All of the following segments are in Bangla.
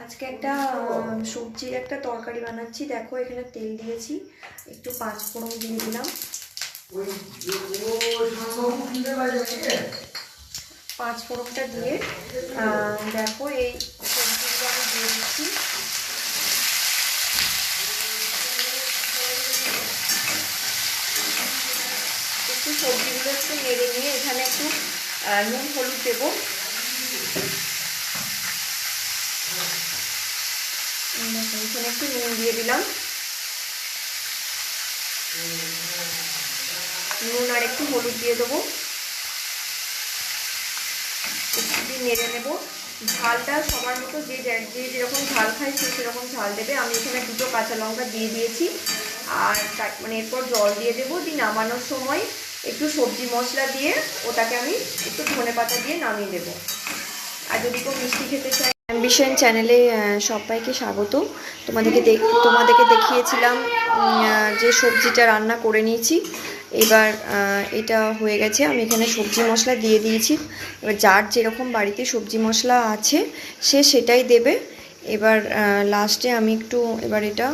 আজকে একটা সবজির একটা তরকারি বানাচ্ছি। দেখো এখানে তেল দিয়েছি, একটু পাঁচ ফোড়ন দিয়ে দিলাম। পাঁচ ফোড়নটা দিয়ে দেখো এই সবজিগুলো আমি দিয়ে দিচ্ছি। একটু সবজিগুলো একটু নেড়ে নিয়ে এখানে একটু নুন হলুদ দেবো। এখানে একটু নুন দিয়ে দিলাম, নুন আর একটু হলুদ দিয়ে দেবো। একটু দিয়ে নেড়ে নেবো। ঝালটা সবার মতো যে যেরকম ঝাল খায় সে সেরকম ঝাল দেবে। আমি এখানে দুটো কাঁচা লঙ্কা দিয়ে দিয়েছি, আর মানে এরপর জল দিয়ে দেবো। দিয়ে নামানোর সময় একটু সবজি মশলা দিয়ে ওটাকে আমি একটু ধনেপাতা দিয়ে নামিয়ে দেবো। আর যদি কেউ মিষ্টি খেতে চায়, অ্যাম্বিশন চ্যানেলে সবাইকে স্বাগত। তোমাদেরকে দেখিয়েছিলাম যে সবজিটা রান্না করে নিয়েছি। এবার এটা হয়ে গেছে, আমি এখানে সবজি মশলা দিয়ে দিয়েছি। এবার যার যেরকম বাড়িতে সবজি মশলা আছে সে সেটাই দেবে। এবার লাস্টে আমি এবার এটা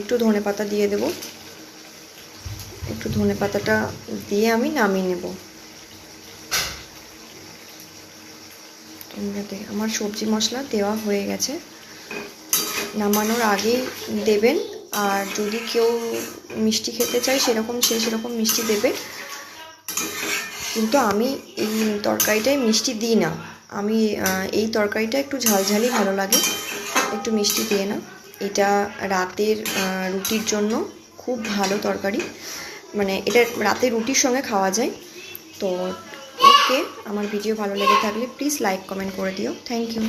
একটু ধনেপাতা দিয়ে দেব। একটু ধনেপাতাটা দিয়ে আমি নামিয়ে নেব। আমার সবজি মশলা দেওয়া হয়ে গেছে। নামানোর আগেই দেবেন। আর যদি কেউ মিষ্টি খেতে চায় সেরকম মিষ্টি দেবে। কিন্তু আমি এই তরকারিটায় মিষ্টি দিই না। আমি এই তরকারিটা একটু ঝালঝালি ভালো লাগে, একটু মিষ্টি দিয়ে না। এটা রাতের রুটির জন্য খুব ভালো তরকারি, মানে এটা রাতের রুটির সঙ্গে খাওয়া যায়। তো ওকে, আমার ভিডিও ভালো লেগে থাকলে প্লিজ লাইক কমেন্ট করে দিও। Thank you.